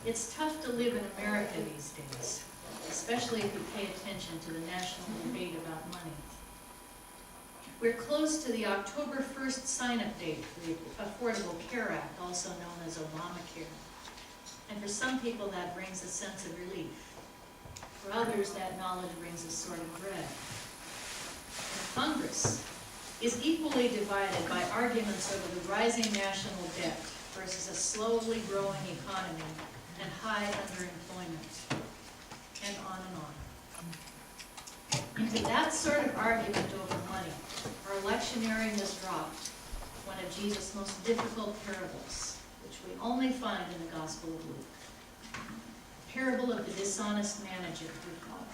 It's tough to live in America these days, especially if you pay attention to the national debate about money. We're close to the October 1st sign-up date for the Affordable Care Act, also known as Obamacare. And for some people that brings a sense of relief. For others, that knowledge brings a sort of dread. And Congress is equally divided by arguments over the rising national debt versus a slowly growing economy and high underemployment, and on and on. Into that sort of argument over money, our lectionary was dropped, one of Jesus' most difficult parables, which we only find in the Gospel of Luke. The parable of the dishonest manager, we call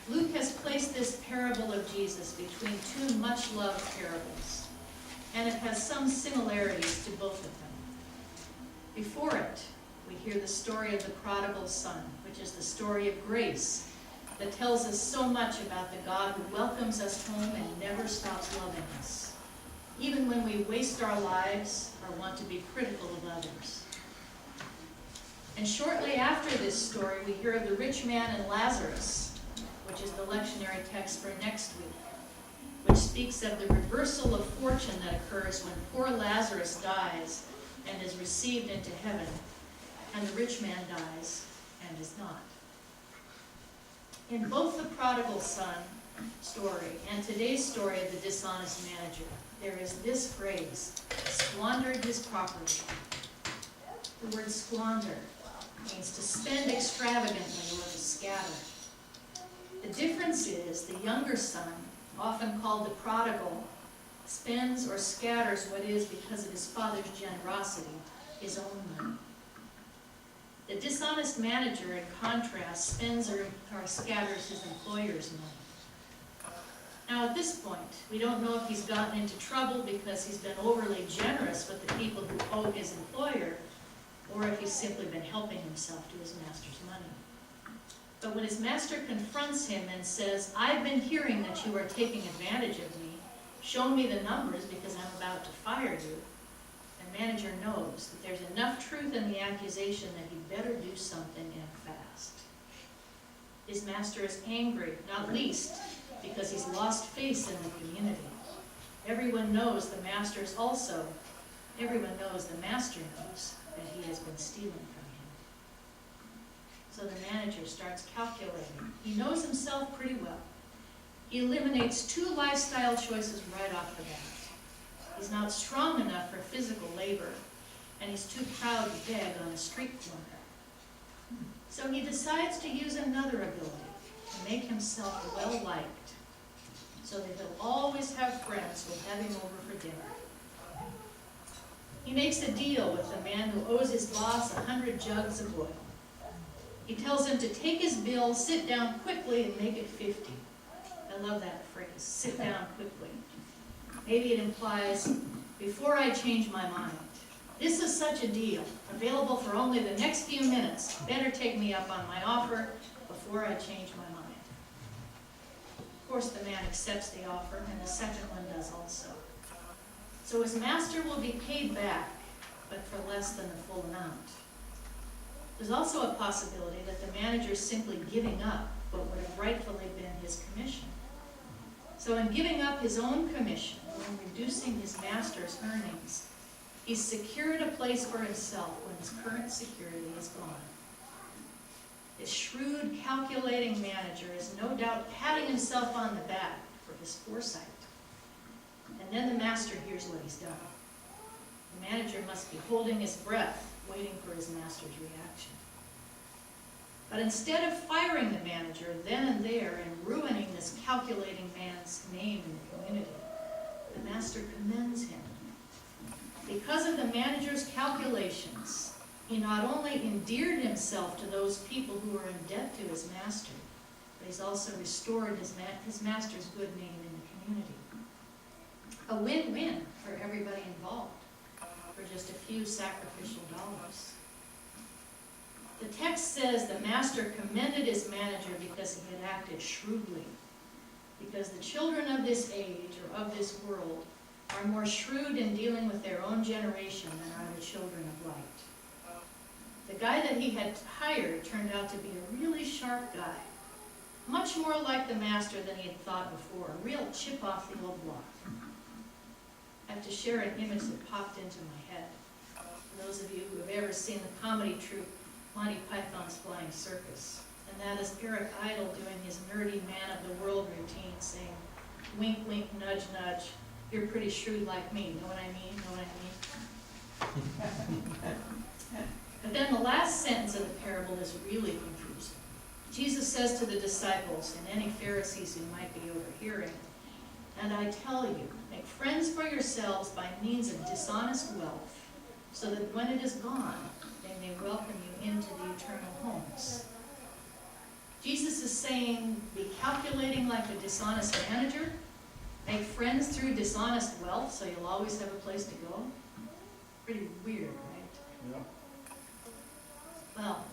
it. Luke has placed this parable of Jesus between two much-loved parables, and it has some similarities to both of them. Before it, we hear the story of the prodigal son, which is the story of grace that tells us so much about the God who welcomes us home and never stops loving us, even when we waste our lives or want to be critical of others. And shortly after this story, we hear of the rich man and Lazarus, which is the lectionary text for next week, which speaks of the reversal of fortune that occurs when poor Lazarus dies and is received into heaven, and the rich man dies and is not. In both the prodigal son story and today's story of the dishonest manager, there is this phrase, squandered his property. The word squander means to spend extravagantly or to scatter. The difference is the younger son, often called the prodigal, spends or scatters what is, because of his father's generosity, his own money. The dishonest manager, in contrast, spends or scatters his employer's money. Now, at this point, we don't know if he's gotten into trouble because he's been overly generous with the people who owe his employer, or if he's simply been helping himself to his master's money. But when his master confronts him and says, "I've been hearing that you are taking advantage of me. Show me the numbers because I'm about to fire you," the manager knows that there's enough truth in the accusation that he better do something and fast. His master is angry, not least because he's lost face in the community. Everyone knows the master knows that he has been stealing from him. So the manager starts calculating. He knows himself pretty well. He eliminates two lifestyle choices right off the bat. He's not strong enough for physical labor, and he's too proud to beg on a street corner. So he decides to use another ability to make himself well-liked, so that he'll always have friends who'll have him over for dinner. He makes a deal with the man who owes his boss 100 jugs of oil. He tells him to take his bill, sit down quickly, and make it 50. I love that phrase, sit down quickly. Maybe it implies, before I change my mind. This is such a deal, available for only the next few minutes. Better take me up on my offer before I change my mind. Of course, the man accepts the offer, and the second one does also. So his master will be paid back, but for less than the full amount. There's also a possibility that the manager is simply giving up what would have rightfully been his commission. So in giving up his own commission, and reducing his master's earnings, he's secured a place for himself when his current security is gone. This shrewd, calculating manager is no doubt patting himself on the back for his foresight. And then the master hears what he's done. The manager must be holding his breath, waiting for his master's reaction. But instead of firing the manager then and there and ruining this calculating man's name in the community, the master commends him. Because of the manager's calculations, he not only endeared himself to those people who were in debt to his master, but he's also restored his master's good name in the community. A win-win for everybody involved for just a few sacrificial dollars. The text says the master commended his manager because he had acted shrewdly, because the children of this age or of this world are more shrewd in dealing with their own generation than are the children of light. The guy that he had hired turned out to be a really sharp guy, much more like the master than he had thought before, a real chip off the old block. I have to share an image that popped into my head. For those of you who have ever seen the comedy troupe Monty Python's Flying Circus, and that is Eric Idle doing his nerdy man of the world routine, saying, wink, wink, nudge, nudge, you're pretty shrewd like me, know what I mean, know what I mean? But then the last sentence of the parable is really confusing. Jesus says to the disciples and any Pharisees who might be overhearing, and I tell you, make friends for yourselves by means of dishonest wealth, so that when it is gone, they may welcome you into the eternal homes. Jesus is saying, be calculating like a dishonest manager, make friends through dishonest wealth, so you'll always have a place to go. Pretty weird, right? Yeah. Well,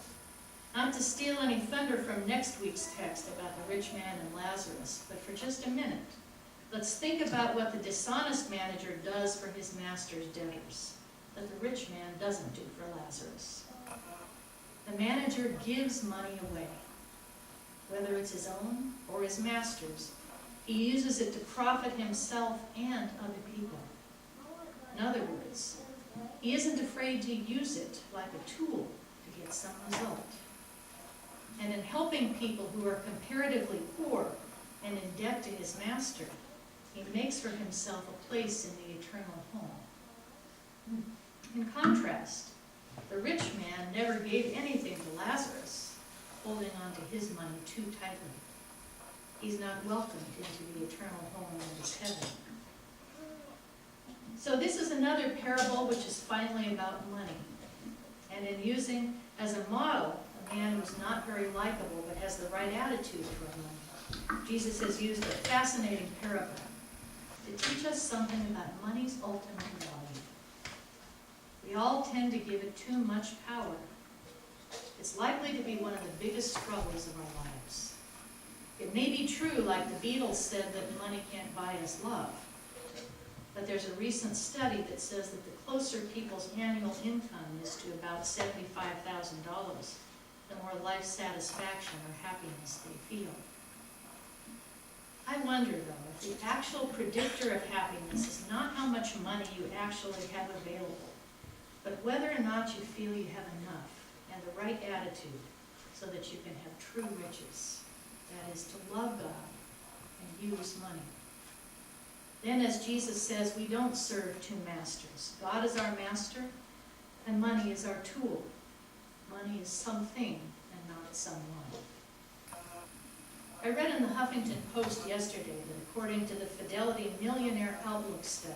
not to steal any thunder from next week's text about the rich man and Lazarus, but for just a minute, let's think about what the dishonest manager does for his master's debtors that the rich man doesn't do for Lazarus. The manager gives money away, whether it's his own or his master's. He uses it to profit himself and other people. In other words, he isn't afraid to use it like a tool to get some result. And in helping people who are comparatively poor and in debt to his master, he makes for himself a place in the eternal home. In contrast, the rich man never gave anything to Lazarus, holding on to his money too tightly. He's not welcomed into the eternal home that is heaven. So this is another parable which is finally about money. And in using as a model a man who's not very likable but has the right attitude toward money, Jesus has used a fascinating parable to teach us something about money's ultimate value. We all tend to give it too much power. It's likely to be one of the biggest struggles of our lives. It may be true, like the Beatles said, that money can't buy us love. But there's a recent study that says that the closer people's annual income is to about $75,000, the more life satisfaction or happiness they feel. I wonder, though, if the actual predictor of happiness is not how much money you actually have available, but whether or not you feel you have enough and the right attitude so that you can have true riches. That is, to love God and use money. Then, as Jesus says, we don't serve two masters. God is our master, and money is our tool. Money is something and not someone. I read in the Huffington Post yesterday that according to the Fidelity Millionaire Outlook study,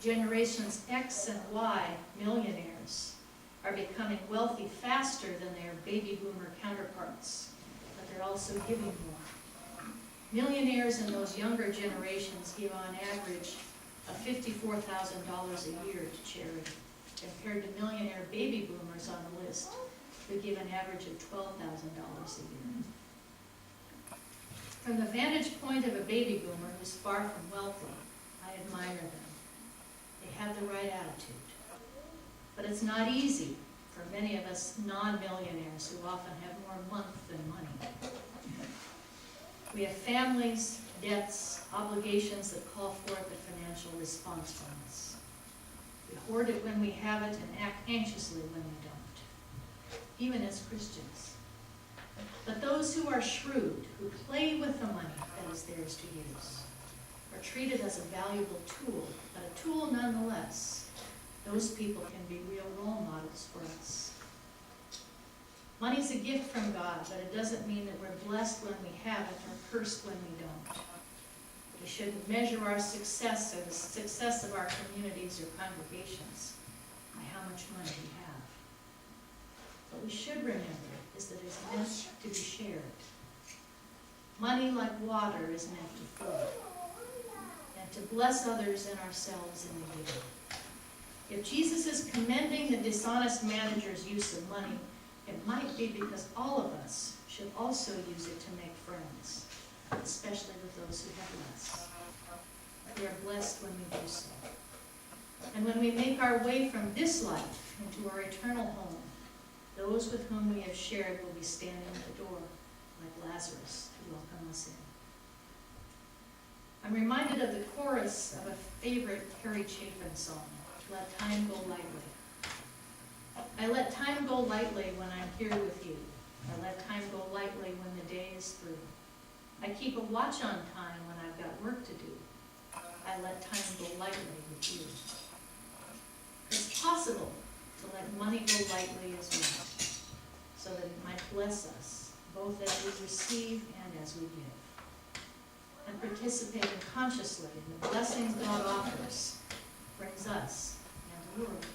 generations X and Y millionaires are becoming wealthy faster than their baby boomer counterparts, but they're also giving more. Millionaires in those younger generations give on average $54,000 a year to charity, compared to millionaire baby boomers on the list who give an average of $12,000 a year. From the vantage point of a baby boomer who's far from wealthy, I admire them. They have the right attitude. But it's not easy for many of us non-millionaires who often have more month than money. We have families, debts, obligations that call forth a financial response from us. We hoard it when we have it and act anxiously when we don't, even as Christians. But those who are shrewd, who play with the money that is theirs to use, are treated as a valuable tool, but a tool nonetheless. Those people can be real role models for us. Money's a gift from God, but it doesn't mean that we're blessed when we have it or cursed when we don't. We shouldn't measure our success or the success of our communities or congregations by how much money we have. What we should remember is that it's meant to be shared. Money, like water, is meant to flow and to bless others and ourselves in the giving. If Jesus is commending the dishonest manager's use of money, it might be because all of us should also use it to make friends, especially with those who have less. We are blessed when we do so. And when we make our way from this life into our eternal home, Those with whom we have shared will be standing at the door, like Lazarus, to welcome us in. I'm reminded of the chorus of a favorite Harry Chapin song, Let Time Go Lightly. I let time go lightly when I'm here with you. I let time go lightly when the day is through. I keep a watch on time when I've got work to do. I let time go lightly with you. It's possible to let money go lightly as well, so that it might bless us, both as we receive and as we give. And participating consciously in the blessings God offers brings us and the world